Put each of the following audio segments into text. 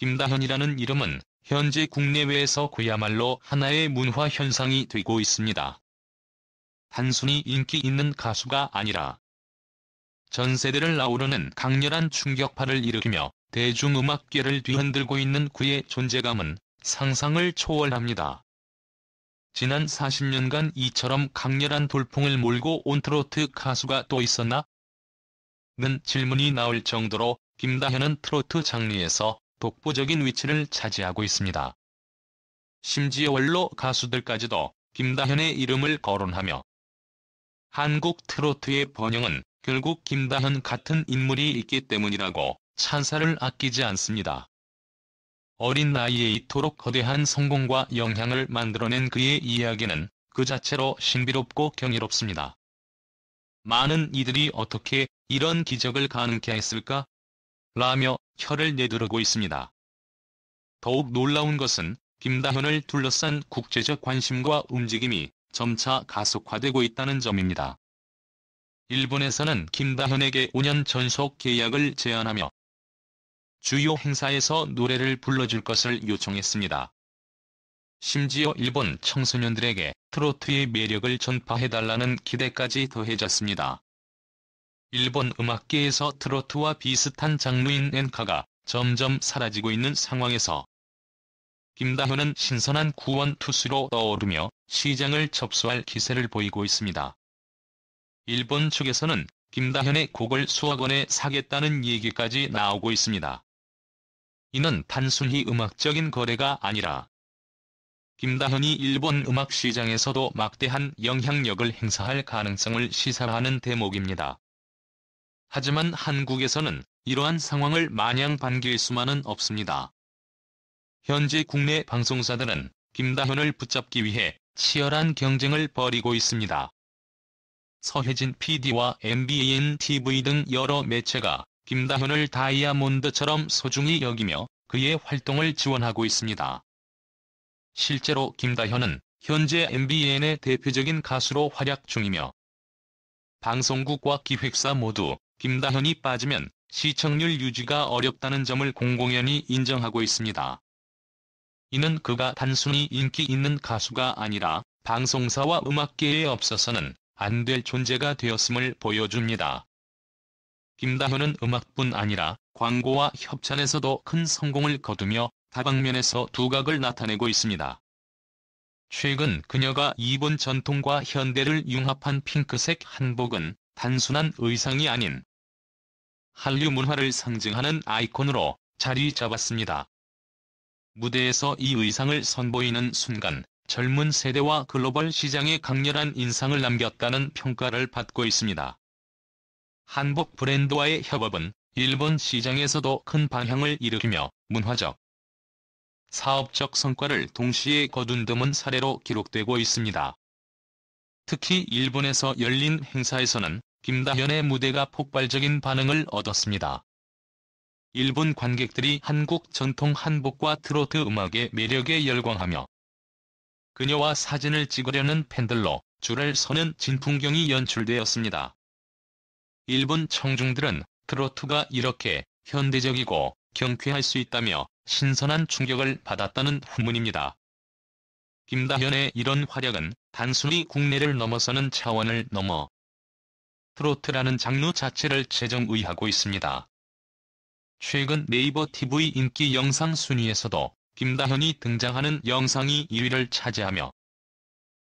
김다현이라는 이름은 현재 국내외에서 그야말로 하나의 문화 현상이 되고 있습니다. 단순히 인기 있는 가수가 아니라 전 세대를 아우르는 강렬한 충격파를 일으키며 대중음악계를 뒤흔들고 있는 그의 존재감은 상상을 초월합니다. 지난 40년간 이처럼 강렬한 돌풍을 몰고 온 트로트 가수가 또 있었나? 는 질문이 나올 정도로 김다현은 트로트 장르에서 독보적인 위치를 차지하고 있습니다. 심지어 원로 가수들까지도 김다현의 이름을 거론하며 한국 트로트의 번영은 결국 김다현 같은 인물이 있기 때문이라고 찬사를 아끼지 않습니다. 어린 나이에 이토록 거대한 성공과 영향을 만들어낸 그의 이야기는 그 자체로 신비롭고 경이롭습니다. 많은 이들이 어떻게 이런 기적을 가능케 했을까? 라며 혀를 내두르고 있습니다. 더욱 놀라운 것은 김다현을 둘러싼 국제적 관심과 움직임이 점차 가속화되고 있다는 점입니다. 일본에서는 김다현에게 5년 전속 계약을 제안하며 주요 행사에서 노래를 불러줄 것을 요청했습니다. 심지어 일본 청소년들에게 트로트의 매력을 전파해달라는 기대까지 더해졌습니다. 일본 음악계에서 트로트와 비슷한 장르인 엔카가 점점 사라지고 있는 상황에서 김다현은 신선한 구원 투수로 떠오르며 시장을 접수할 기세를 보이고 있습니다. 일본 측에서는 김다현의 곡을 수억 원에 사겠다는 얘기까지 나오고 있습니다. 이는 단순히 음악적인 거래가 아니라 김다현이 일본 음악 시장에서도 막대한 영향력을 행사할 가능성을 시사하는 대목입니다. 하지만 한국에서는 이러한 상황을 마냥 반길 수만은 없습니다. 현재 국내 방송사들은 김다현을 붙잡기 위해 치열한 경쟁을 벌이고 있습니다. 서혜진 PD와 MBN TV 등 여러 매체가 김다현을 다이아몬드처럼 소중히 여기며 그의 활동을 지원하고 있습니다. 실제로 김다현은 현재 MBN의 대표적인 가수로 활약 중이며 방송국과 기획사 모두 김다현이 빠지면 시청률 유지가 어렵다는 점을 공공연히 인정하고 있습니다. 이는 그가 단순히 인기 있는 가수가 아니라 방송사와 음악계에 없어서는 안 될 존재가 되었음을 보여줍니다. 김다현은 음악뿐 아니라 광고와 협찬에서도 큰 성공을 거두며 다방면에서 두각을 나타내고 있습니다. 최근 그녀가 입은 전통과 현대를 융합한 핑크색 한복은 단순한 의상이 아닌 한류 문화를 상징하는 아이콘으로 자리 잡았습니다. 무대에서 이 의상을 선보이는 순간 젊은 세대와 글로벌 시장에 강렬한 인상을 남겼다는 평가를 받고 있습니다. 한복 브랜드와의 협업은 일본 시장에서도 큰 반향을 일으키며 문화적, 사업적 성과를 동시에 거둔 드문 사례로 기록되고 있습니다. 특히 일본에서 열린 행사에서는 김다현의 무대가 폭발적인 반응을 얻었습니다. 일본 관객들이 한국 전통 한복과 트로트 음악의 매력에 열광하며 그녀와 사진을 찍으려는 팬들로 줄을 서는 진풍경이 연출되었습니다. 일본 청중들은 트로트가 이렇게 현대적이고 경쾌할 수 있다며 신선한 충격을 받았다는 후문입니다. 김다현의 이런 활약은 단순히 국내를 넘어서는 차원을 넘어 트로트라는 장르 자체를 재정의하고 있습니다. 최근 네이버 TV 인기 영상 순위에서도 김다현이 등장하는 영상이 2위를 차지하며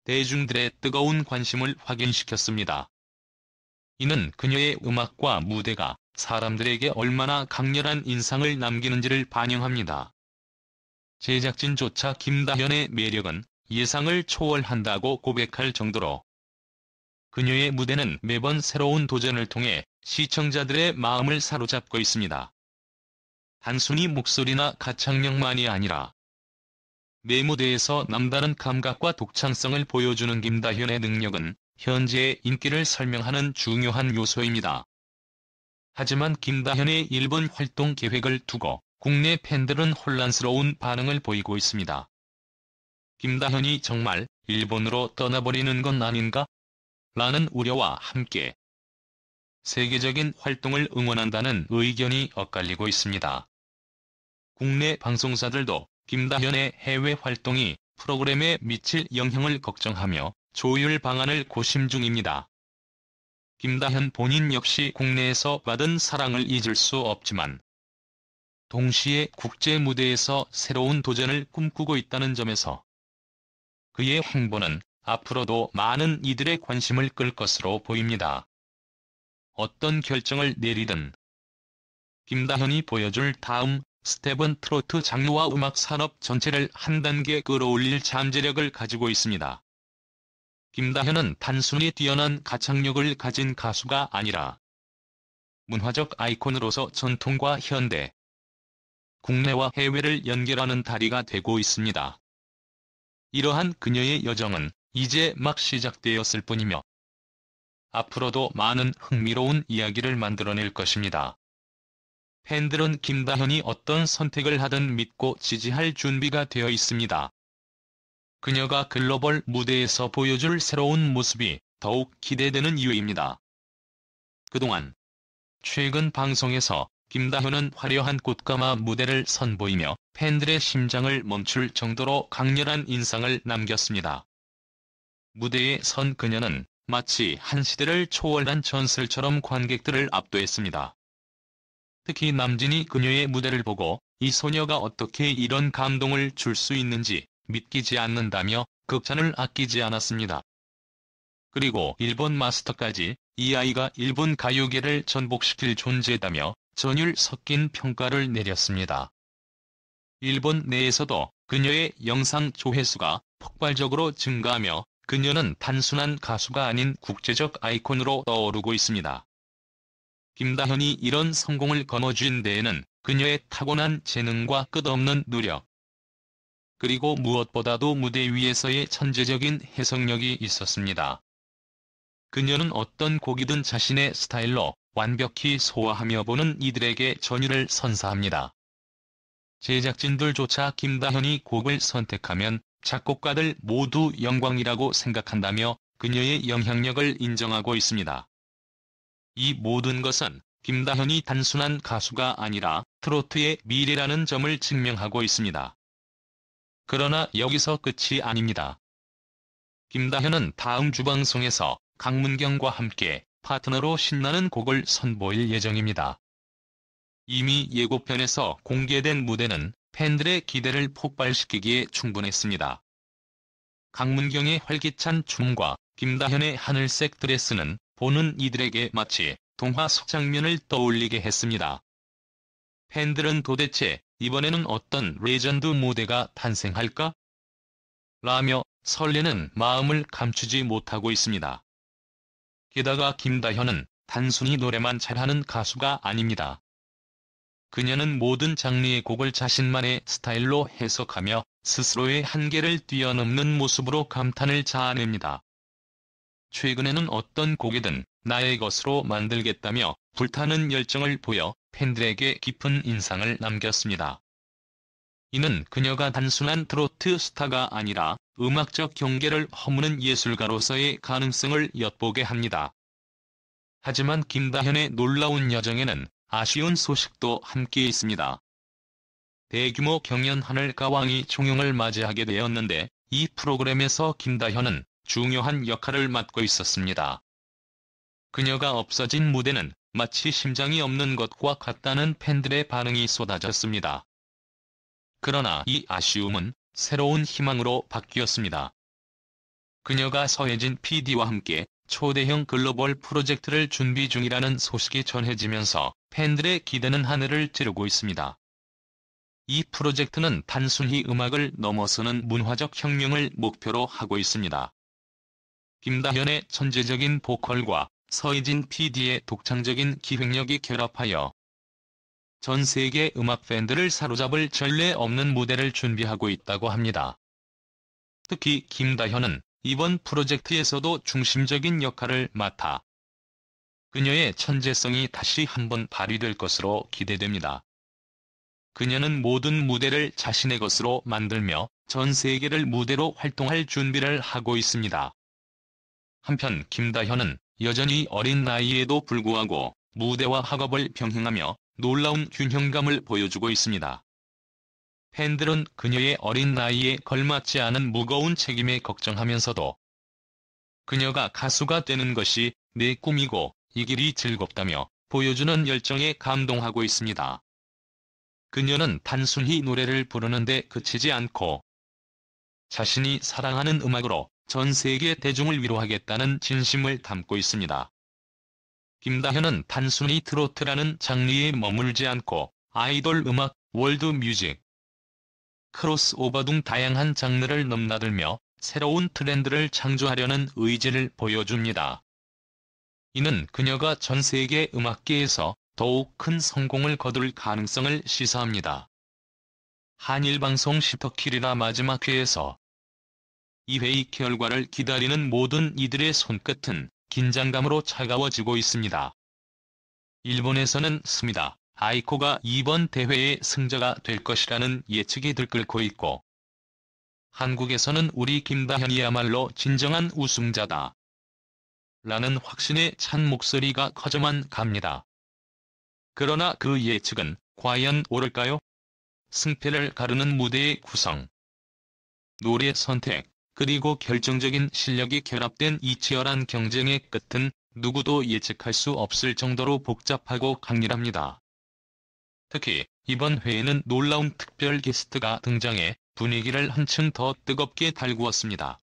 대중들의 뜨거운 관심을 확인시켰습니다. 이는 그녀의 음악과 무대가 사람들에게 얼마나 강렬한 인상을 남기는지를 반영합니다. 제작진조차 김다현의 매력은 예상을 초월한다고 고백할 정도로 그녀의 무대는 매번 새로운 도전을 통해 시청자들의 마음을 사로잡고 있습니다. 단순히 목소리나 가창력만이 아니라 매 무대에서 남다른 감각과 독창성을 보여주는 김다현의 능력은 현재의 인기를 설명하는 중요한 요소입니다. 하지만 김다현의 일본 활동 계획을 두고 국내 팬들은 혼란스러운 반응을 보이고 있습니다. 김다현이 정말 일본으로 떠나버리는 건 아닌가? 라는 우려와 함께 세계적인 활동을 응원한다는 의견이 엇갈리고 있습니다. 국내 방송사들도 김다현의 해외 활동이 프로그램에 미칠 영향을 걱정하며 조율 방안을 고심 중입니다. 김다현 본인 역시 국내에서 받은 사랑을 잊을 수 없지만 동시에 국제 무대에서 새로운 도전을 꿈꾸고 있다는 점에서 그의 행보는 앞으로도 많은 이들의 관심을 끌 것으로 보입니다. 어떤 결정을 내리든 김다현이 보여줄 다음 스텝은 트로트 장르와 음악 산업 전체를 한 단계 끌어올릴 잠재력을 가지고 있습니다. 김다현은 단순히 뛰어난 가창력을 가진 가수가 아니라 문화적 아이콘으로서 전통과 현대, 국내와 해외를 연결하는 다리가 되고 있습니다. 이러한 그녀의 여정은 이제 막 시작되었을 뿐이며 앞으로도 많은 흥미로운 이야기를 만들어낼 것입니다. 팬들은 김다현이 어떤 선택을 하든 믿고 지지할 준비가 되어 있습니다. 그녀가 글로벌 무대에서 보여줄 새로운 모습이 더욱 기대되는 이유입니다. 그동안 최근 방송에서 김다현은 화려한 꽃가마 무대를 선보이며 팬들의 심장을 멈출 정도로 강렬한 인상을 남겼습니다. 무대에 선 그녀는 마치 한 시대를 초월한 전설처럼 관객들을 압도했습니다. 특히 남진이 그녀의 무대를 보고 이 소녀가 어떻게 이런 감동을 줄 수 있는지 믿기지 않는다며 극찬을 아끼지 않았습니다. 그리고 일본 마스터까지 이 아이가 일본 가요계를 전복시킬 존재다며 전율 섞인 평가를 내렸습니다. 일본 내에서도 그녀의 영상 조회수가 폭발적으로 증가하며 그녀는 단순한 가수가 아닌 국제적 아이콘으로 떠오르고 있습니다. 김다현이 이런 성공을 거머쥔 데에는 그녀의 타고난 재능과 끝없는 노력, 그리고 무엇보다도 무대 위에서의 천재적인 해석력이 있었습니다. 그녀는 어떤 곡이든 자신의 스타일로 완벽히 소화하며 보는 이들에게 전율을 선사합니다. 제작진들조차 김다현이 곡을 선택하면 작곡가들 모두 영광이라고 생각한다며 그녀의 영향력을 인정하고 있습니다. 이 모든 것은 김다현이 단순한 가수가 아니라 트로트의 미래라는 점을 증명하고 있습니다. 그러나 여기서 끝이 아닙니다. 김다현은 다음 주 방송에서 강문경과 함께 파트너로 신나는 곡을 선보일 예정입니다. 이미 예고편에서 공개된 무대는 팬들의 기대를 폭발시키기에 충분했습니다. 강문경의 활기찬 춤과 김다현의 하늘색 드레스는 보는 이들에게 마치 동화 속 장면을 떠올리게 했습니다. 팬들은 도대체 이번에는 어떤 레전드 무대가 탄생할까? 라며 설레는 마음을 감추지 못하고 있습니다. 게다가 김다현은 단순히 노래만 잘하는 가수가 아닙니다. 그녀는 모든 장르의 곡을 자신만의 스타일로 해석하며 스스로의 한계를 뛰어넘는 모습으로 감탄을 자아냅니다. 최근에는 어떤 곡이든 나의 것으로 만들겠다며 불타는 열정을 보여 팬들에게 깊은 인상을 남겼습니다. 이는 그녀가 단순한 트로트 스타가 아니라 음악적 경계를 허무는 예술가로서의 가능성을 엿보게 합니다. 하지만 김다현의 놀라운 여정에는 아쉬운 소식도 함께 있습니다. 대규모 경연 하늘가왕이 종영을 맞이하게 되었는데 이 프로그램에서 김다현은 중요한 역할을 맡고 있었습니다. 그녀가 없어진 무대는 마치 심장이 없는 것과 같다는 팬들의 반응이 쏟아졌습니다. 그러나 이 아쉬움은 새로운 희망으로 바뀌었습니다. 그녀가 서혜진 PD와 함께 초대형 글로벌 프로젝트를 준비 중이라는 소식이 전해지면서 팬들의 기대는 하늘을 찌르고 있습니다. 이 프로젝트는 단순히 음악을 넘어서는 문화적 혁명을 목표로 하고 있습니다. 김다현의 천재적인 보컬과 서희진 PD의 독창적인 기획력이 결합하여 전 세계 음악 팬들을 사로잡을 전례 없는 무대를 준비하고 있다고 합니다. 특히 김다현은 이번 프로젝트에서도 중심적인 역할을 맡아 그녀의 천재성이 다시 한번 발휘될 것으로 기대됩니다. 그녀는 모든 무대를 자신의 것으로 만들며 전 세계를 무대로 활동할 준비를 하고 있습니다. 한편 김다현은 여전히 어린 나이에도 불구하고 무대와 학업을 병행하며 놀라운 균형감을 보여주고 있습니다. 팬들은 그녀의 어린 나이에 걸맞지 않은 무거운 책임에 걱정하면서도 그녀가 가수가 되는 것이 내 꿈이고 이 길이 즐겁다며 보여주는 열정에 감동하고 있습니다. 그녀는 단순히 노래를 부르는데 그치지 않고 자신이 사랑하는 음악으로 전 세계 대중을 위로하겠다는 진심을 담고 있습니다. 김다현은 단순히 트로트라는 장르에 머물지 않고 아이돌 음악, 월드 뮤직, 크로스오버 등 다양한 장르를 넘나들며 새로운 트렌드를 창조하려는 의지를 보여줍니다. 이는 그녀가 전 세계 음악계에서 더욱 큰 성공을 거둘 가능성을 시사합니다. 한일방송 시터킬이라 마지막 회에서 이 회의 결과를 기다리는 모든 이들의 손끝은 긴장감으로 차가워지고 있습니다. 일본에서는 스미다, 아이코가 이번 대회의 승자가 될 것이라는 예측이 들끓고 있고, 한국에서는 우리 김다현이야말로 진정한 우승자다 라는 확신에 찬 목소리가 커져만 갑니다. 그러나 그 예측은 과연 옳을까요? 승패를 가르는 무대의 구성, 노래 선택, 그리고 결정적인 실력이 결합된 이 치열한 경쟁의 끝은 누구도 예측할 수 없을 정도로 복잡하고 강렬합니다. 특히 이번 회에는 놀라운 특별 게스트가 등장해 분위기를 한층 더 뜨겁게 달구었습니다.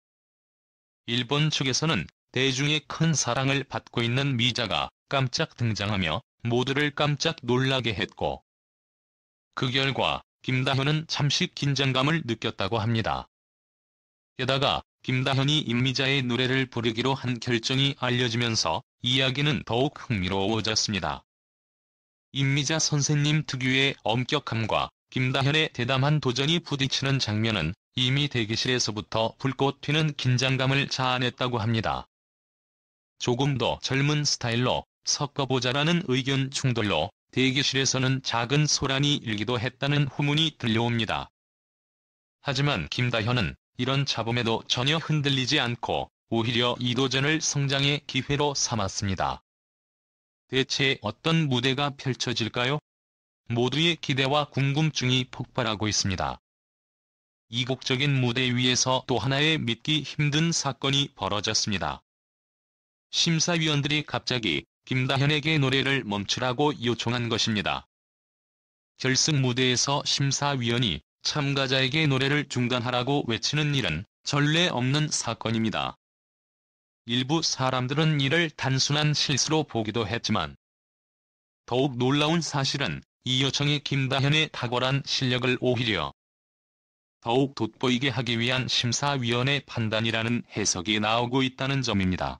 일본 측에서는 대중의 큰 사랑을 받고 있는 미자가 깜짝 등장하며 모두를 깜짝 놀라게 했고, 그 결과 김다현은 잠시 긴장감을 느꼈다고 합니다. 게다가 김다현이 임미자의 노래를 부르기로 한 결정이 알려지면서 이야기는 더욱 흥미로워졌습니다. 임미자 선생님 특유의 엄격함과 김다현의 대담한 도전이 부딪히는 장면은 이미 대기실에서부터 불꽃 튀는 긴장감을 자아냈다고 합니다. 조금 더 젊은 스타일로 섞어보자라는 의견 충돌로 대기실에서는 작은 소란이 일기도 했다는 후문이 들려옵니다. 하지만 김다현은 이런 잡음에도 전혀 흔들리지 않고 오히려 이 도전을 성장의 기회로 삼았습니다. 대체 어떤 무대가 펼쳐질까요? 모두의 기대와 궁금증이 폭발하고 있습니다. 이국적인 무대 위에서 또 하나의 믿기 힘든 사건이 벌어졌습니다. 심사위원들이 갑자기 김다현에게 노래를 멈추라고 요청한 것입니다. 결승 무대에서 심사위원이 참가자에게 노래를 중단하라고 외치는 일은 전례 없는 사건입니다. 일부 사람들은 이를 단순한 실수로 보기도 했지만, 더욱 놀라운 사실은 이 요청이 김다현의 탁월한 실력을 오히려 더욱 돋보이게 하기 위한 심사위원의 판단이라는 해석이 나오고 있다는 점입니다.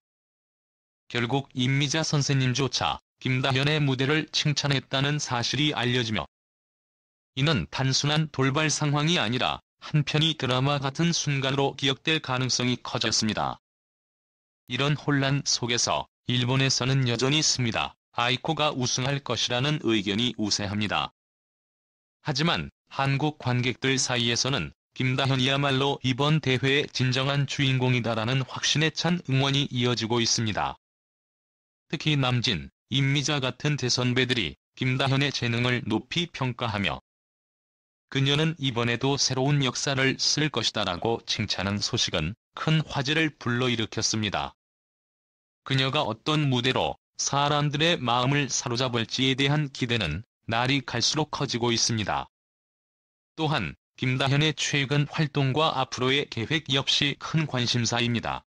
결국 임미자 선생님조차 김다현의 무대를 칭찬했다는 사실이 알려지며, 이는 단순한 돌발 상황이 아니라 한편의 드라마 같은 순간으로 기억될 가능성이 커졌습니다. 이런 혼란 속에서 일본에서는 여전히 스미다, 아이코가 우승할 것이라는 의견이 우세합니다. 하지만 한국 관객들 사이에서는 김다현이야말로 이번 대회의 진정한 주인공이다라는 확신에 찬 응원이 이어지고 있습니다. 특히 남진, 임미자 같은 대선배들이 김다현의 재능을 높이 평가하며 그녀는 이번에도 새로운 역사를 쓸 것이다라고 칭찬한 소식은 큰 화제를 불러일으켰습니다. 그녀가 어떤 무대로 사람들의 마음을 사로잡을지에 대한 기대는 날이 갈수록 커지고 있습니다. 또한 김다현의 최근 활동과 앞으로의 계획 역시 큰 관심사입니다.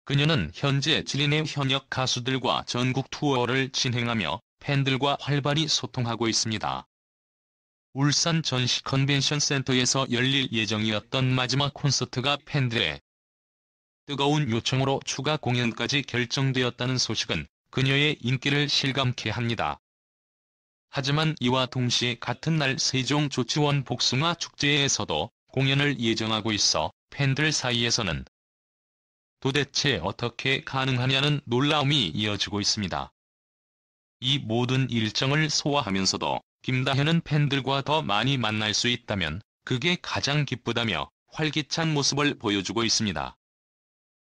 그녀는 현재 지린의 현역 가수들과 전국 투어를 진행하며 팬들과 활발히 소통하고 있습니다. 울산 전시 컨벤션 센터에서 열릴 예정이었던 마지막 콘서트가 팬들의 뜨거운 요청으로 추가 공연까지 결정되었다는 소식은 그녀의 인기를 실감케 합니다. 하지만 이와 동시에 같은 날 세종조치원 복숭아 축제에서도 공연을 예정하고 있어 팬들 사이에서는 도대체 어떻게 가능하냐는 놀라움이 이어지고 있습니다. 이 모든 일정을 소화하면서도 김다현은 팬들과 더 많이 만날 수 있다면 그게 가장 기쁘다며 활기찬 모습을 보여주고 있습니다.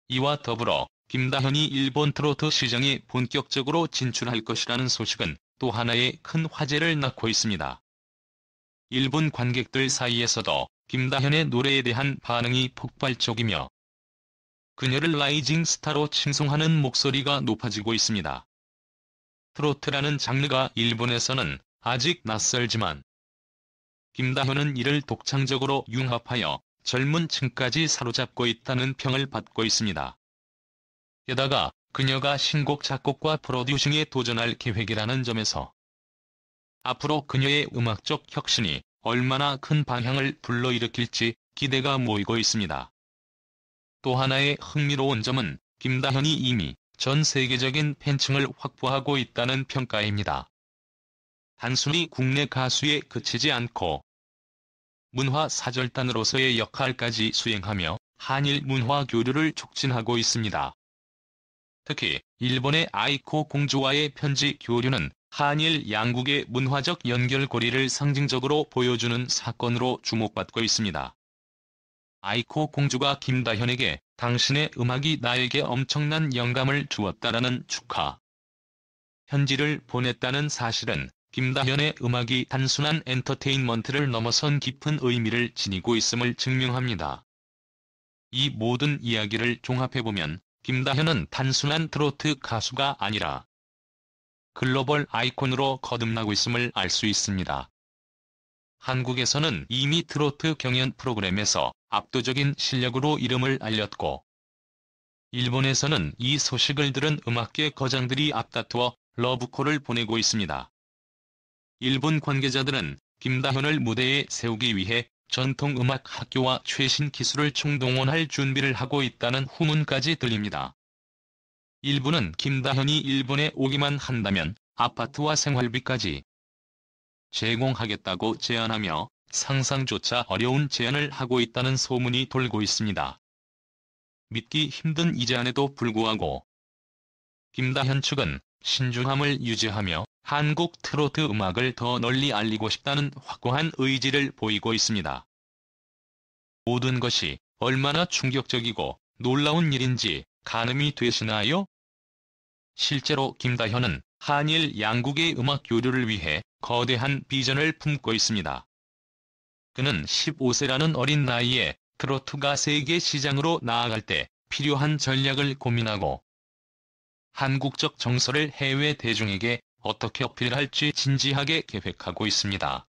이와 더불어 김다현이 일본 트로트 시장에 본격적으로 진출할 것이라는 소식은 또 하나의 큰 화제를 낳고 있습니다. 일본 관객들 사이에서도 김다현의 노래에 대한 반응이 폭발적이며 그녀를 라이징 스타로 칭송하는 목소리가 높아지고 있습니다. 트로트라는 장르가 일본에서는 아직 낯설지만 김다현은 이를 독창적으로 융합하여 젊은 층까지 사로잡고 있다는 평을 받고 있습니다. 게다가 그녀가 신곡 작곡과 프로듀싱에 도전할 계획이라는 점에서 앞으로 그녀의 음악적 혁신이 얼마나 큰 방향을 불러일으킬지 기대가 모이고 있습니다. 또 하나의 흥미로운 점은 김다현이 이미 전 세계적인 팬층을 확보하고 있다는 평가입니다. 단순히 국내 가수에 그치지 않고 문화사절단으로서의 역할까지 수행하며 한일 문화 교류를 촉진하고 있습니다. 특히 일본의 아이코 공주와의 편지 교류는 한일 양국의 문화적 연결고리를 상징적으로 보여주는 사건으로 주목받고 있습니다. 아이코 공주가 김다현에게 당신의 음악이 나에게 엄청난 영감을 주었다라는 축하 편지를 보냈다는 사실은 김다현의 음악이 단순한 엔터테인먼트를 넘어선 깊은 의미를 지니고 있음을 증명합니다. 이 모든 이야기를 종합해보면 김다현은 단순한 트로트 가수가 아니라 글로벌 아이콘으로 거듭나고 있음을 알 수 있습니다. 한국에서는 이미 트로트 경연 프로그램에서 압도적인 실력으로 이름을 알렸고 일본에서는 이 소식을 들은 음악계 거장들이 앞다투어 러브콜을 보내고 있습니다. 일본 관계자들은 김다현을 무대에 세우기 위해 전통음악 학교와 최신 기술을 총동원할 준비를 하고 있다는 후문까지 들립니다. 일부는 김다현이 일본에 오기만 한다면 아파트와 생활비까지 제공하겠다고 제안하며 상상조차 어려운 제안을 하고 있다는 소문이 돌고 있습니다. 믿기 힘든 이 제안에도 불구하고 김다현 측은 신중함을 유지하며 한국 트로트 음악을 더 널리 알리고 싶다는 확고한 의지를 보이고 있습니다. 모든 것이 얼마나 충격적이고 놀라운 일인지 가늠이 되시나요? 실제로 김다현은 한일 양국의 음악 교류를 위해 거대한 비전을 품고 있습니다. 그는 15세라는 어린 나이에 트로트가 세계 시장으로 나아갈 때 필요한 전략을 고민하고 한국적 정서를 해외 대중에게 어떻게 어필할지 진지하게 계획하고 있습니다.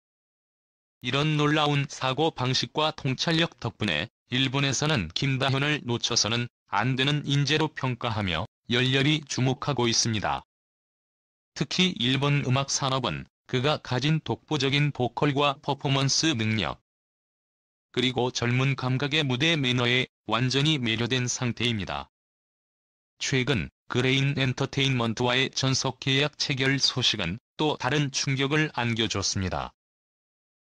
이런 놀라운 사고 방식과 통찰력 덕분에 일본에서는 김다현을 놓쳐서는 안 되는 인재로 평가하며 열렬히 주목하고 있습니다. 특히 일본 음악 산업은 그가 가진 독보적인 보컬과 퍼포먼스 능력, 그리고 젊은 감각의 무대 매너에 완전히 매료된 상태입니다. 최근 그레인 엔터테인먼트와의 전속 계약 체결 소식은 또 다른 충격을 안겨줬습니다.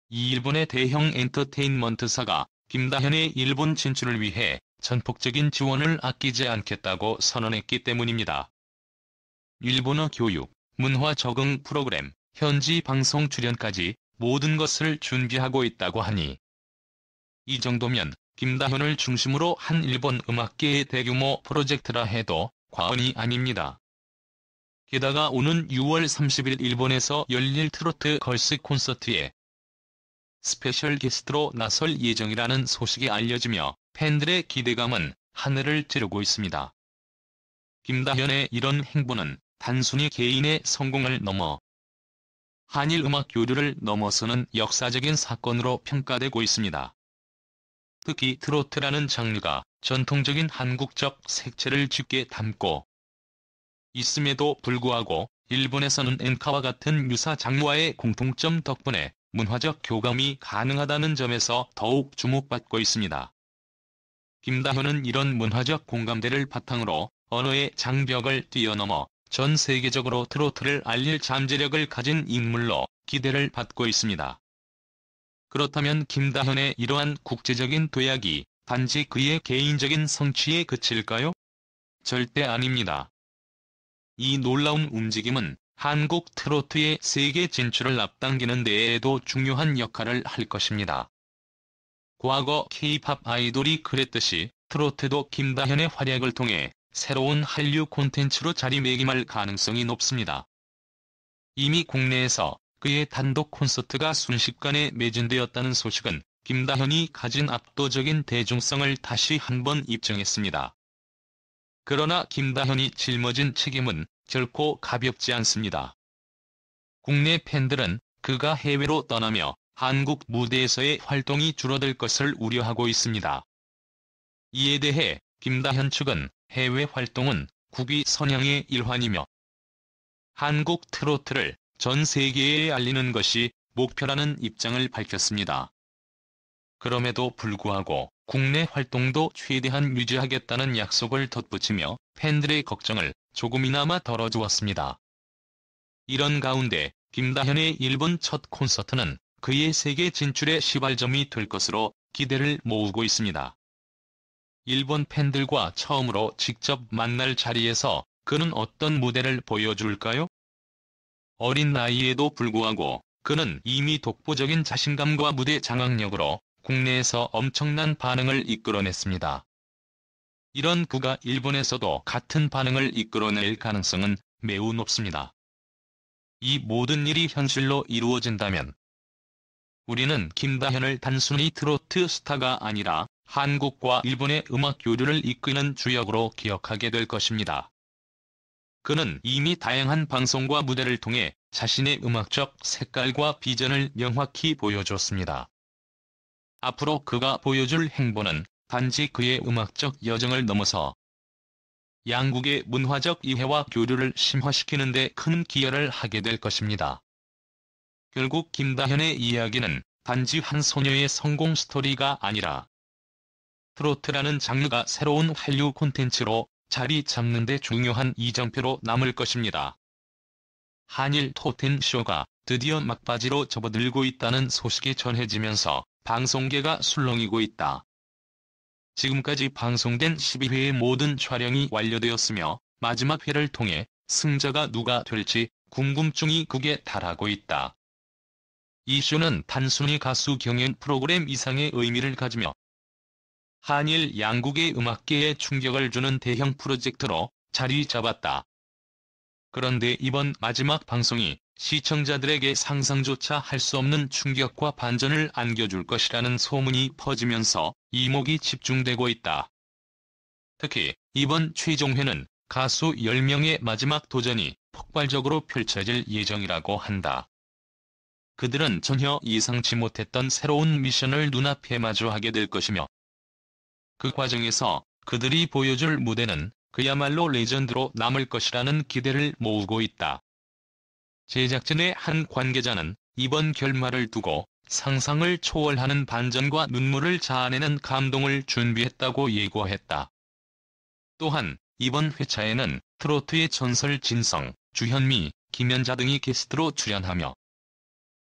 이 일본의 대형 엔터테인먼트사가 김다현의 일본 진출을 위해 전폭적인 지원을 아끼지 않겠다고 선언했기 때문입니다. 일본어 교육, 문화 적응 프로그램, 현지 방송 출연까지 모든 것을 준비하고 있다고 하니 이 정도면 김다현을 중심으로 한 일본 음악계의 대규모 프로젝트라 해도 과언이 아닙니다. 게다가 오는 6월 30일 일본에서 열릴 트로트 걸스 콘서트에 스페셜 게스트로 나설 예정이라는 소식이 알려지며 팬들의 기대감은 하늘을 찌르고 있습니다. 김다현의 이런 행보는 단순히 개인의 성공을 넘어 한일 음악 교류를 넘어서는 역사적인 사건으로 평가되고 있습니다. 특히 트로트라는 장르가 전통적인 한국적 색채를 짙게 담고 있음에도 불구하고 일본에서는 엔카와 같은 유사 장르와의 공통점 덕분에 문화적 교감이 가능하다는 점에서 더욱 주목받고 있습니다. 김다현은 이런 문화적 공감대를 바탕으로 언어의 장벽을 뛰어넘어 전 세계적으로 트로트를 알릴 잠재력을 가진 인물로 기대를 받고 있습니다. 그렇다면 김다현의 이러한 국제적인 도약이 단지 그의 개인적인 성취에 그칠까요? 절대 아닙니다. 이 놀라운 움직임은 한국 트로트의 세계 진출을 앞당기는 데에도 중요한 역할을 할 것입니다. 과거 K-팝 아이돌이 그랬듯이 트로트도 김다현의 활약을 통해 새로운 한류 콘텐츠로 자리매김할 가능성이 높습니다. 이미 국내에서 그의 단독 콘서트가 순식간에 매진되었다는 소식은 김다현이 가진 압도적인 대중성을 다시 한번 입증했습니다. 그러나 김다현이 짊어진 책임은 결코 가볍지 않습니다. 국내 팬들은 그가 해외로 떠나며 한국 무대에서의 활동이 줄어들 것을 우려하고 있습니다. 이에 대해 김다현 측은 해외 활동은 국위 선양의 일환이며 한국 트로트를 전 세계에 알리는 것이 목표라는 입장을 밝혔습니다. 그럼에도 불구하고 국내 활동도 최대한 유지하겠다는 약속을 덧붙이며 팬들의 걱정을 조금이나마 덜어주었습니다. 이런 가운데 김다현의 일본 첫 콘서트는 그의 세계 진출의 시발점이 될 것으로 기대를 모으고 있습니다. 일본 팬들과 처음으로 직접 만날 자리에서 그는 어떤 무대를 보여줄까요? 어린 나이에도 불구하고 그는 이미 독보적인 자신감과 무대 장악력으로 국내에서 엄청난 반응을 이끌어냈습니다. 이런 그가 일본에서도 같은 반응을 이끌어낼 가능성은 매우 높습니다. 이 모든 일이 현실로 이루어진다면 우리는 김다현을 단순히 트로트 스타가 아니라 한국과 일본의 음악 교류를 이끄는 주역으로 기억하게 될 것입니다. 그는 이미 다양한 방송과 무대를 통해 자신의 음악적 색깔과 비전을 명확히 보여줬습니다. 앞으로 그가 보여줄 행보는 단지 그의 음악적 여정을 넘어서 양국의 문화적 이해와 교류를 심화시키는 데 큰 기여를 하게 될 것입니다. 결국 김다현의 이야기는 단지 한 소녀의 성공 스토리가 아니라 트로트라는 장르가 새로운 한류 콘텐츠로 자리 잡는 데 중요한 이정표로 남을 것입니다. 한일 토텐쇼가 드디어 막바지로 접어들고 있다는 소식이 전해지면서 방송계가 술렁이고 있다. 지금까지 방송된 12회의 모든 촬영이 완료되었으며 마지막 회를 통해 승자가 누가 될지 궁금증이 극에 달하고 있다. 이 쇼는 단순히 가수 경연 프로그램 이상의 의미를 가지며 한일 양국의 음악계에 충격을 주는 대형 프로젝트로 자리 잡았다. 그런데 이번 마지막 방송이 시청자들에게 상상조차 할 수 없는 충격과 반전을 안겨줄 것이라는 소문이 퍼지면서 이목이 집중되고 있다. 특히 이번 최종회는 가수 10명의 마지막 도전이 폭발적으로 펼쳐질 예정이라고 한다. 그들은 전혀 예상치 못했던 새로운 미션을 눈앞에 마주하게 될 것이며 그 과정에서 그들이 보여줄 무대는 그야말로 레전드로 남을 것이라는 기대를 모으고 있다. 제작진의 한 관계자는 이번 결말을 두고 상상을 초월하는 반전과 눈물을 자아내는 감동을 준비했다고 예고했다. 또한 이번 회차에는 트로트의 전설 진성, 주현미, 김연자 등이 게스트로 출연하며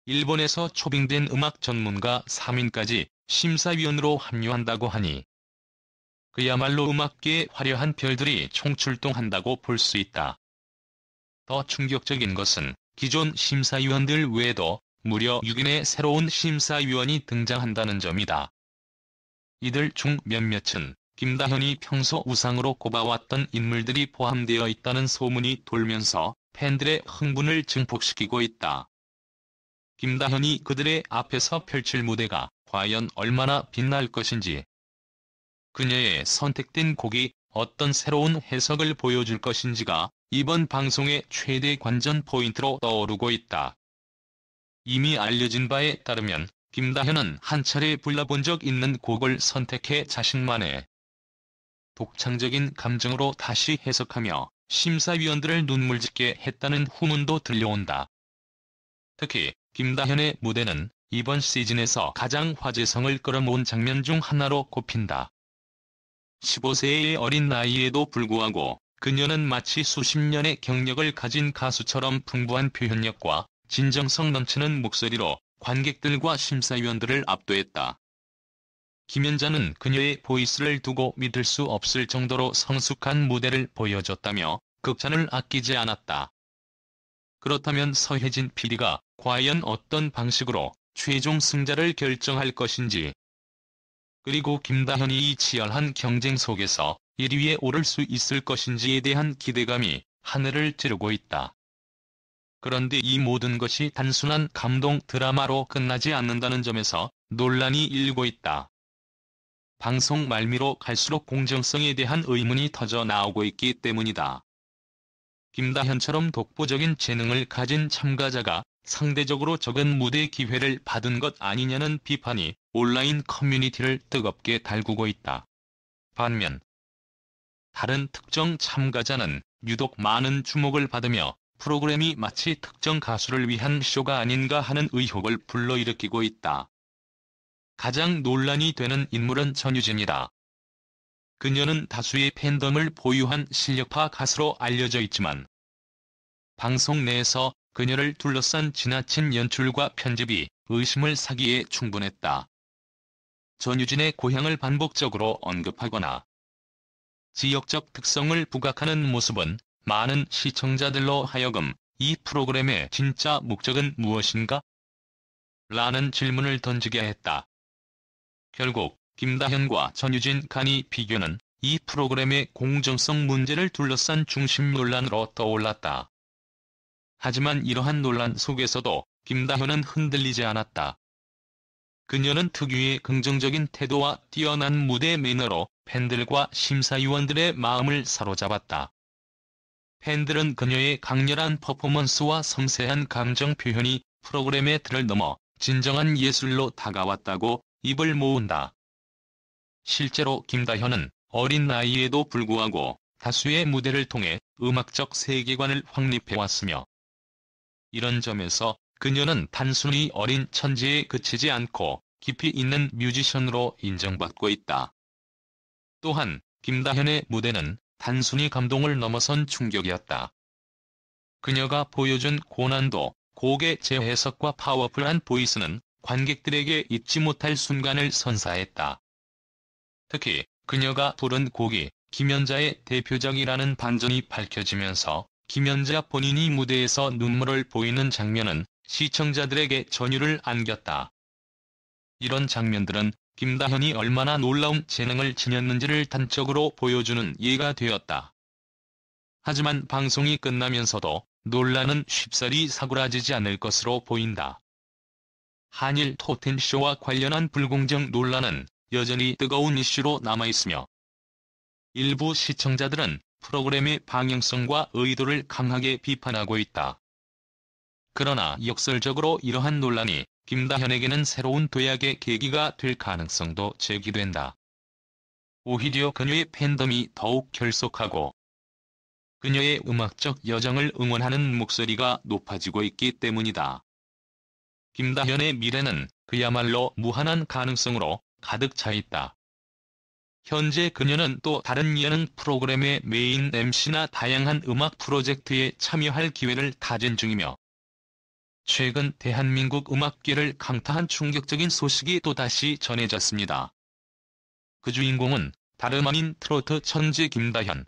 일본에서 초빙된 음악 전문가 3인까지 심사위원으로 합류한다고 하니 그야말로 음악계의 화려한 별들이 총출동한다고 볼 수 있다. 더 충격적인 것은 기존 심사위원들 외에도 무려 6인의 새로운 심사위원이 등장한다는 점이다. 이들 중 몇몇은 김다현이 평소 우상으로 꼽아왔던 인물들이 포함되어 있다는 소문이 돌면서 팬들의 흥분을 증폭시키고 있다. 김다현이 그들의 앞에서 펼칠 무대가 과연 얼마나 빛날 것인지, 그녀의 선택된 곡이 어떤 새로운 해석을 보여줄 것인지가 이번 방송의 최대 관전 포인트로 떠오르고 있다. 이미 알려진 바에 따르면 김다현은 한 차례 불러본 적 있는 곡을 선택해 자신만의 독창적인 감정으로 다시 해석하며 심사위원들을 눈물짓게 했다는 후문도 들려온다. 특히 김다현의 무대는 이번 시즌에서 가장 화제성을 끌어모은 장면 중 하나로 꼽힌다. 15세의 어린 나이에도 불구하고 그녀는 마치 수십 년의 경력을 가진 가수처럼 풍부한 표현력과 진정성 넘치는 목소리로 관객들과 심사위원들을 압도했다. 김연자는 그녀의 보이스를 두고 믿을 수 없을 정도로 성숙한 무대를 보여줬다며 극찬을 아끼지 않았다. 그렇다면 서혜진 PD가 과연 어떤 방식으로 최종 승자를 결정할 것인지, 그리고 김다현이 이 치열한 경쟁 속에서 1위에 오를 수 있을 것인지에 대한 기대감이 하늘을 찌르고 있다. 그런데 이 모든 것이 단순한 감동 드라마로 끝나지 않는다는 점에서 논란이 일고 있다. 방송 말미로 갈수록 공정성에 대한 의문이 터져 나오고 있기 때문이다. 김다현처럼 독보적인 재능을 가진 참가자가 상대적으로 적은 무대 기회를 받은 것 아니냐는 비판이 온라인 커뮤니티를 뜨겁게 달구고 있다. 반면 다른 특정 참가자는 유독 많은 주목을 받으며 프로그램이 마치 특정 가수를 위한 쇼가 아닌가 하는 의혹을 불러일으키고 있다. 가장 논란이 되는 인물은 전유진이다. 그녀는 다수의 팬덤을 보유한 실력파 가수로 알려져 있지만 방송 내에서 그녀를 둘러싼 지나친 연출과 편집이 의심을 사기에 충분했다. 전유진의 고향을 반복적으로 언급하거나 지역적 특성을 부각하는 모습은 많은 시청자들로 하여금 이 프로그램의 진짜 목적은 무엇인가? 라는 질문을 던지게 했다. 결국 김다현과 전유진 간의 비교는 이 프로그램의 공정성 문제를 둘러싼 중심 논란으로 떠올랐다. 하지만 이러한 논란 속에서도 김다현은 흔들리지 않았다. 그녀는 특유의 긍정적인 태도와 뛰어난 무대 매너로 팬들과 심사위원들의 마음을 사로잡았다. 팬들은 그녀의 강렬한 퍼포먼스와 섬세한 감정 표현이 프로그램의 틀을 넘어 진정한 예술로 다가왔다고 입을 모은다. 실제로 김다현은 어린 나이에도 불구하고 다수의 무대를 통해 음악적 세계관을 확립해왔으며 이런 점에서 그녀는 단순히 어린 천재에 그치지 않고 깊이 있는 뮤지션으로 인정받고 있다. 또한 김다현의 무대는 단순히 감동을 넘어선 충격이었다. 그녀가 보여준 고난도, 곡의 재해석과 파워풀한 보이스는 관객들에게 잊지 못할 순간을 선사했다. 특히 그녀가 부른 곡이 김연자의 대표작이라는 반전이 밝혀지면서 김연자 본인이 무대에서 눈물을 보이는 장면은 시청자들에게 전율을 안겼다. 이런 장면들은 김다현이 얼마나 놀라운 재능을 지녔는지를 단적으로 보여주는 예가 되었다. 하지만 방송이 끝나면서도 논란은 쉽사리 사그라지지 않을 것으로 보인다. 한일 토텐쇼와 관련한 불공정 논란은 여전히 뜨거운 이슈로 남아있으며 일부 시청자들은 프로그램의 방향성과 의도를 강하게 비판하고 있다. 그러나 역설적으로 이러한 논란이 김다현에게는 새로운 도약의 계기가 될 가능성도 제기된다. 오히려 그녀의 팬덤이 더욱 결속하고 그녀의 음악적 여정을 응원하는 목소리가 높아지고 있기 때문이다. 김다현의 미래는 그야말로 무한한 가능성으로 가득 차 있다. 현재 그녀는 또 다른 예능 프로그램의 메인 MC나 다양한 음악 프로젝트에 참여할 기회를 타진 중이며 최근 대한민국 음악계를 강타한 충격적인 소식이 또다시 전해졌습니다. 그 주인공은 다름 아닌 트로트 천재 김다현.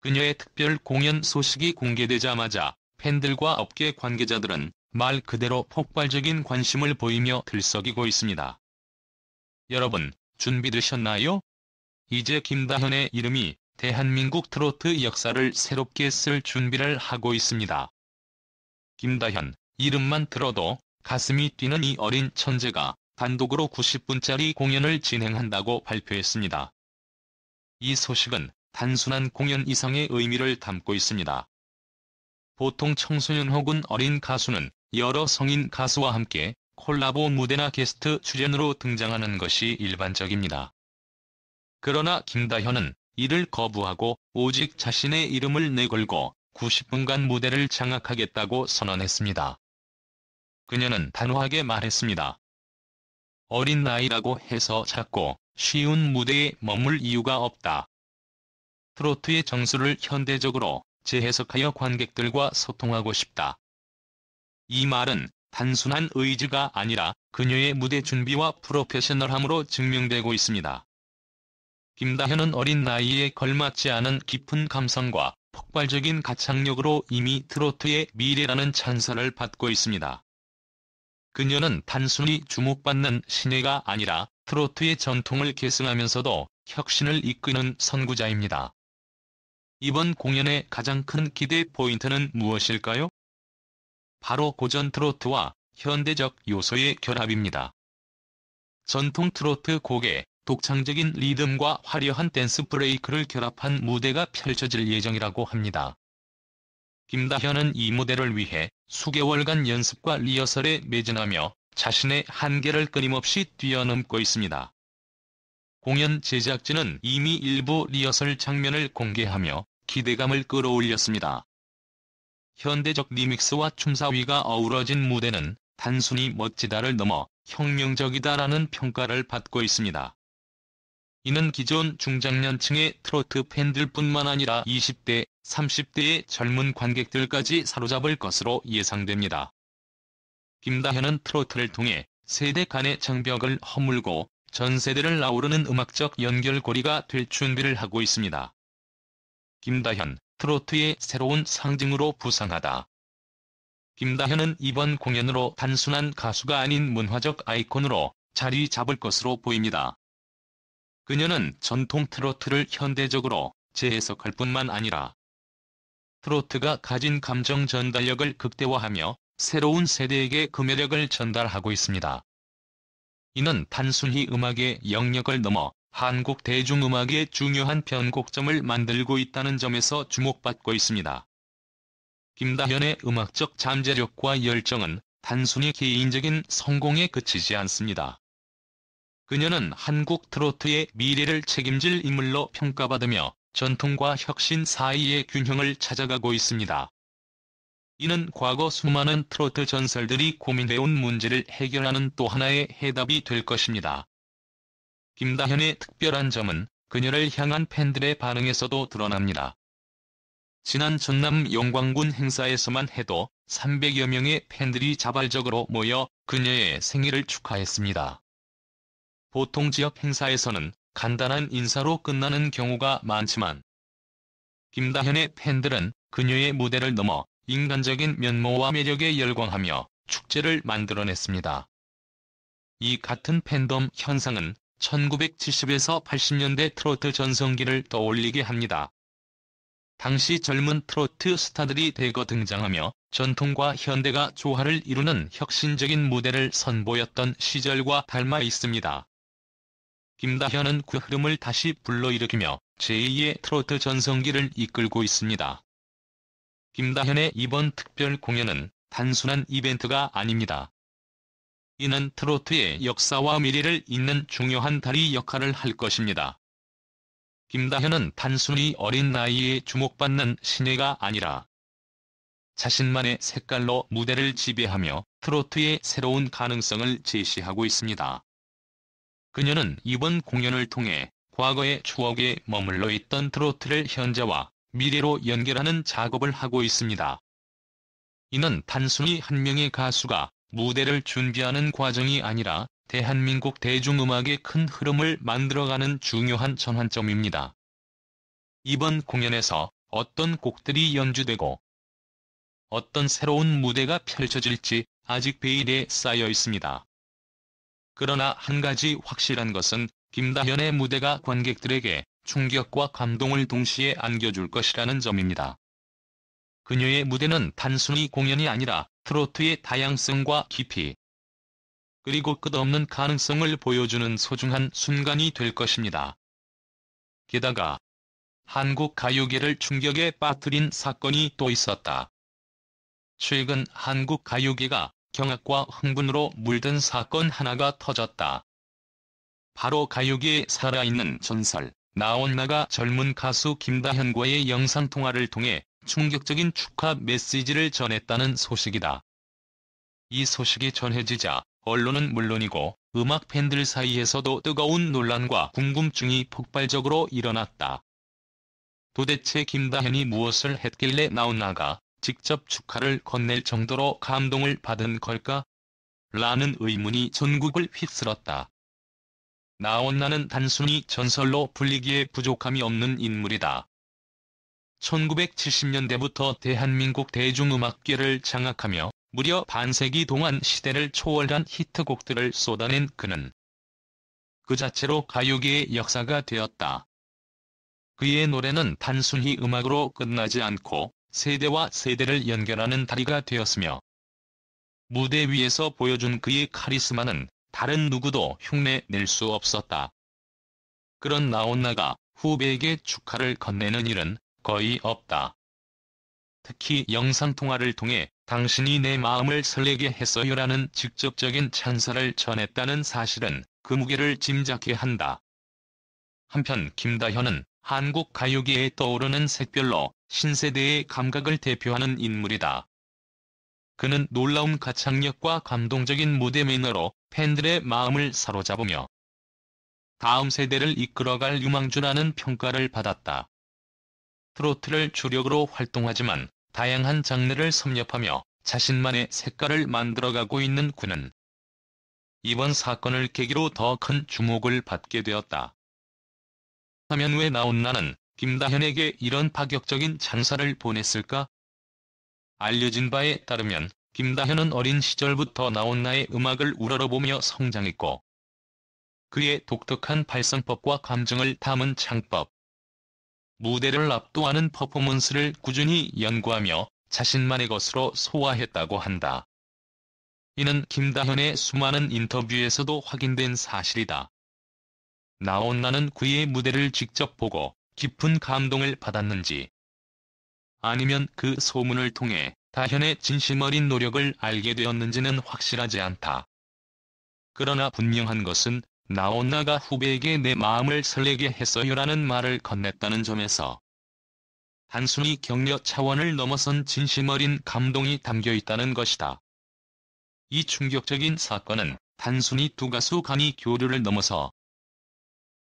그녀의 특별 공연 소식이 공개되자마자 팬들과 업계 관계자들은 말 그대로 폭발적인 관심을 보이며 들썩이고 있습니다. 여러분, 준비되셨나요? 이제 김다현의 이름이 대한민국 트로트 역사를 새롭게 쓸 준비를 하고 있습니다. 김다현, 이름만 들어도 가슴이 뛰는 이 어린 천재가 단독으로 90분짜리 공연을 진행한다고 발표했습니다. 이 소식은 단순한 공연 이상의 의미를 담고 있습니다. 보통 청소년 혹은 어린 가수는 여러 성인 가수와 함께 콜라보 무대나 게스트 출연으로 등장하는 것이 일반적입니다. 그러나 김다현은 이를 거부하고 오직 자신의 이름을 내걸고 90분간 무대를 장악하겠다고 선언했습니다. 그녀는 단호하게 말했습니다. 어린 나이라고 해서 작고 쉬운 무대에 머물 이유가 없다. 트로트의 정수를 현대적으로 재해석하여 관객들과 소통하고 싶다. 이 말은 단순한 의지가 아니라 그녀의 무대 준비와 프로페셔널함으로 증명되고 있습니다. 김다현은 어린 나이에 걸맞지 않은 깊은 감성과 폭발적인 가창력으로 이미 트로트의 미래라는 찬사를 받고 있습니다. 그녀는 단순히 주목받는 신예가 아니라 트로트의 전통을 계승하면서도 혁신을 이끄는 선구자입니다. 이번 공연의 가장 큰 기대 포인트는 무엇일까요? 바로 고전 트로트와 현대적 요소의 결합입니다. 전통 트로트 곡에 독창적인 리듬과 화려한 댄스 브레이크를 결합한 무대가 펼쳐질 예정이라고 합니다. 김다현은 이 무대를 위해 수개월간 연습과 리허설에 매진하며 자신의 한계를 끊임없이 뛰어넘고 있습니다. 공연 제작진은 이미 일부 리허설 장면을 공개하며 기대감을 끌어올렸습니다. 현대적 리믹스와 춤사위가 어우러진 무대는 단순히 멋지다를 넘어 혁명적이다라는 평가를 받고 있습니다. 이는 기존 중장년층의 트로트 팬들뿐만 아니라 20대, 30대의 젊은 관객들까지 사로잡을 것으로 예상됩니다. 김다현은 트로트를 통해 세대 간의 장벽을 허물고 전 세대를 아우르는 음악적 연결고리가 될 준비를 하고 있습니다. 김다현, 트로트의 새로운 상징으로 부상하다. 김다현은 이번 공연으로 단순한 가수가 아닌 문화적 아이콘으로 자리 잡을 것으로 보입니다. 그녀는 전통 트로트를 현대적으로 재해석할 뿐만 아니라 트로트가 가진 감정 전달력을 극대화하며 새로운 세대에게 그 매력을 전달하고 있습니다. 이는 단순히 음악의 영역을 넘어 한국 대중음악의 중요한 변곡점을 만들고 있다는 점에서 주목받고 있습니다. 김다현의 음악적 잠재력과 열정은 단순히 개인적인 성공에 그치지 않습니다. 그녀는 한국 트로트의 미래를 책임질 인물로 평가받으며 전통과 혁신 사이의 균형을 찾아가고 있습니다. 이는 과거 수많은 트로트 전설들이 고민해온 문제를 해결하는 또 하나의 해답이 될 것입니다. 김다현의 특별한 점은 그녀를 향한 팬들의 반응에서도 드러납니다. 지난 전남 영광군 행사에서만 해도 300여 명의 팬들이 자발적으로 모여 그녀의 생일을 축하했습니다. 보통 지역 행사에서는 간단한 인사로 끝나는 경우가 많지만 김다현의 팬들은 그녀의 무대를 넘어 인간적인 면모와 매력에 열광하며 축제를 만들어냈습니다. 이 같은 팬덤 현상은 1970에서 80년대 트로트 전성기를 떠올리게 합니다. 당시 젊은 트로트 스타들이 대거 등장하며 전통과 현대가 조화를 이루는 혁신적인 무대를 선보였던 시절과 닮아 있습니다. 김다현은 그 흐름을 다시 불러일으키며 제2의 트로트 전성기를 이끌고 있습니다. 김다현의 이번 특별 공연은 단순한 이벤트가 아닙니다. 이는 트로트의 역사와 미래를 잇는 중요한 다리 역할을 할 것입니다. 김다현은 단순히 어린 나이에 주목받는 신예가 아니라 자신만의 색깔로 무대를 지배하며 트로트의 새로운 가능성을 제시하고 있습니다. 그녀는 이번 공연을 통해 과거의 추억에 머물러 있던 트로트를 현재와 미래로 연결하는 작업을 하고 있습니다. 이는 단순히 한 명의 가수가 무대를 준비하는 과정이 아니라 대한민국 대중음악의 큰 흐름을 만들어가는 중요한 전환점입니다. 이번 공연에서 어떤 곡들이 연주되고 어떤 새로운 무대가 펼쳐질지 아직 베일에 쌓여 있습니다. 그러나 한 가지 확실한 것은 김다현의 무대가 관객들에게 충격과 감동을 동시에 안겨줄 것이라는 점입니다. 그녀의 무대는 단순히 공연이 아니라 트로트의 다양성과 깊이, 그리고 끝없는 가능성을 보여주는 소중한 순간이 될 것입니다. 게다가 한국 가요계를 충격에 빠뜨린 사건이 또 있었다. 최근 한국 가요계가 경악과 흥분으로 물든 사건 하나가 터졌다. 바로 가요계에 살아있는 전설, 나온나가 젊은 가수 김다현과의 영상통화를 통해 충격적인 축하 메시지를 전했다는 소식이다. 이 소식이 전해지자 언론은 물론이고 음악 팬들 사이에서도 뜨거운 논란과 궁금증이 폭발적으로 일어났다. 도대체 김다현이 무엇을 했길래 나온나가 직접 축하를 건넬 정도로 감동을 받은 걸까? 라는 의문이 전국을 휩쓸었다. 나온나는 단순히 전설로 불리기에 부족함이 없는 인물이다. 1970년대부터 대한민국 대중음악계를 장악하며 무려 반세기 동안 시대를 초월한 히트곡들을 쏟아낸 그는 그 자체로 가요계의 역사가 되었다. 그의 노래는 단순히 음악으로 끝나지 않고 세대와 세대를 연결하는 다리가 되었으며 무대 위에서 보여준 그의 카리스마는 다른 누구도 흉내낼 수 없었다. 그런 나온나가 후배에게 축하를 건네는 일은 거의 없다. 특히 영상통화를 통해 당신이 내 마음을 설레게 했어요라는 직접적인 찬사를 전했다는 사실은 그 무게를 짐작케 한다. 한편 김다현은 한국 가요계에 떠오르는 색별로 신세대의 감각을 대표하는 인물이다. 그는 놀라운 가창력과 감동적인 무대 매너로 팬들의 마음을 사로잡으며 다음 세대를 이끌어갈 유망주라는 평가를 받았다. 트로트를 주력으로 활동하지만 다양한 장르를 섭렵하며 자신만의 색깔을 만들어가고 있는 그는 이번 사건을 계기로 더 큰 주목을 받게 되었다. 하면 왜 나온나는 김다현에게 이런 파격적인 찬사를 보냈을까? 알려진 바에 따르면 김다현은 어린 시절부터 나온나의 음악을 우러러보며 성장했고 그의 독특한 발성법과 감정을 담은 창법, 무대를 압도하는 퍼포먼스를 꾸준히 연구하며 자신만의 것으로 소화했다고 한다. 이는 김다현의 수많은 인터뷰에서도 확인된 사실이다. 나온나는 그의 무대를 직접 보고 깊은 감동을 받았는지 아니면 그 소문을 통해 다현의 진심 어린 노력을 알게 되었는지는 확실하지 않다. 그러나 분명한 것은 나온나가 후배에게 내 마음을 설레게 했어요라는 말을 건넸다는 점에서 단순히 격려 차원을 넘어선 진심 어린 감동이 담겨 있다는 것이다. 이 충격적인 사건은 단순히 두 가수 간의 교류를 넘어서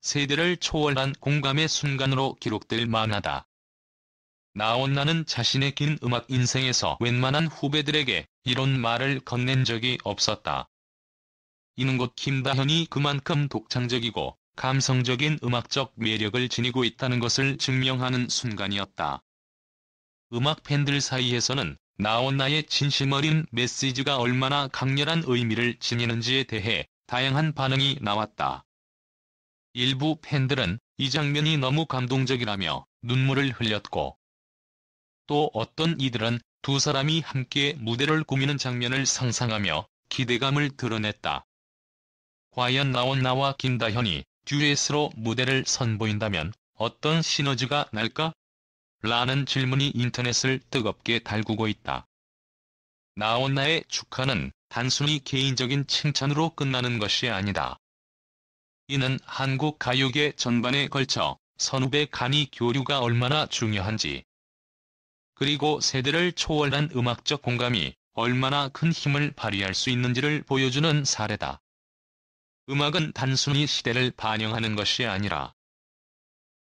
세대를 초월한 공감의 순간으로 기록될 만하다. 나온나는 자신의 긴 음악 인생에서 웬만한 후배들에게 이런 말을 건넨 적이 없었다. 이는 곧 김다현이 그만큼 독창적이고 감성적인 음악적 매력을 지니고 있다는 것을 증명하는 순간이었다. 음악 팬들 사이에서는 나온나의 진심 어린 메시지가 얼마나 강렬한 의미를 지니는지에 대해 다양한 반응이 나왔다. 일부 팬들은 이 장면이 너무 감동적이라며 눈물을 흘렸고 또 어떤 이들은 두 사람이 함께 무대를 꾸미는 장면을 상상하며 기대감을 드러냈다. 과연 나온나와 김다현이 듀엣으로 무대를 선보인다면 어떤 시너지가 날까? 라는 질문이 인터넷을 뜨겁게 달구고 있다. 나온나의 축하는 단순히 개인적인 칭찬으로 끝나는 것이 아니다. 이는 한국 가요계 전반에 걸쳐 선후배 간의 교류가 얼마나 중요한지, 그리고 세대를 초월한 음악적 공감이 얼마나 큰 힘을 발휘할 수 있는지를 보여주는 사례다. 음악은 단순히 시대를 반영하는 것이 아니라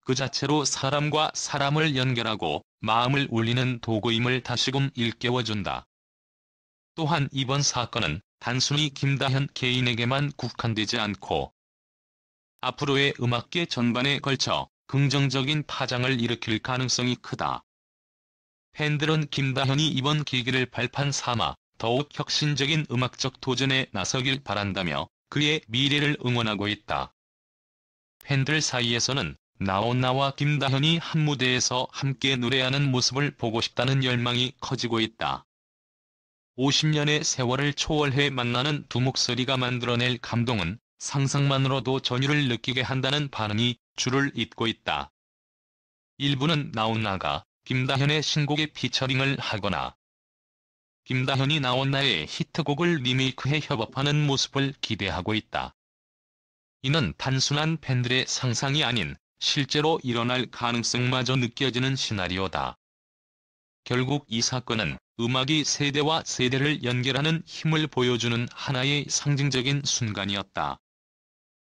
그 자체로 사람과 사람을 연결하고 마음을 울리는 도구임을 다시금 일깨워준다. 또한 이번 사건은 단순히 김다현 개인에게만 국한되지 않고 앞으로의 음악계 전반에 걸쳐 긍정적인 파장을 일으킬 가능성이 크다. 팬들은 김다현이 이번 계기를 발판 삼아 더욱 혁신적인 음악적 도전에 나서길 바란다며 그의 미래를 응원하고 있다. 팬들 사이에서는 나온나와 김다현이 한 무대에서 함께 노래하는 모습을 보고 싶다는 열망이 커지고 있다. 50년의 세월을 초월해 만나는 두 목소리가 만들어낼 감동은 상상만으로도 전율을 느끼게 한다는 반응이 줄을 잇고 있다. 일부는 나온나가 김다현의 신곡에 피처링을 하거나 김다현이 나온나의 히트곡을 리메이크해 협업하는 모습을 기대하고 있다. 이는 단순한 팬들의 상상이 아닌 실제로 일어날 가능성마저 느껴지는 시나리오다. 결국 이 사건은 음악이 세대와 세대를 연결하는 힘을 보여주는 하나의 상징적인 순간이었다.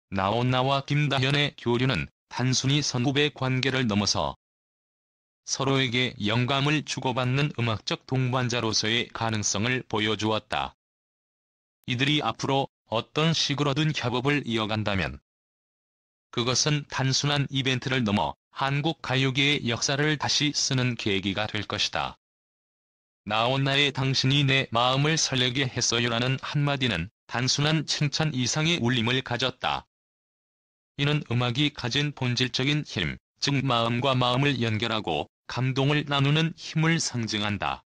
나온나와 김다현의 교류는 단순히 선후배 관계를 넘어서 서로에게 영감을 주고받는 음악적 동반자로서의 가능성을 보여주었다. 이들이 앞으로 어떤 식으로든 협업을 이어간다면 그것은 단순한 이벤트를 넘어 한국 가요계의 역사를 다시 쓰는 계기가 될 것이다. 나온나의 당신이 내 마음을 설레게 했어요라는 한마디는 단순한 칭찬 이상의 울림을 가졌다. 이는 음악이 가진 본질적인 힘, 즉 마음과 마음을 연결하고 감동을 나누는 힘을 상징한다.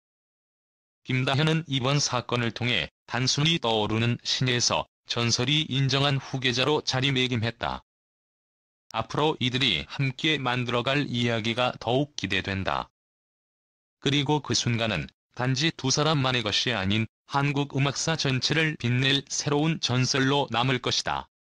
김다현은 이번 사건을 통해 단순히 떠오르는 신에서 전설이 인정한 후계자로 자리매김했다. 앞으로 이들이 함께 만들어갈 이야기가 더욱 기대된다. 그리고 그 순간은 단지 두 사람만의 것이 아닌 한국 음악사 전체를 빛낼 새로운 전설로 남을 것이다.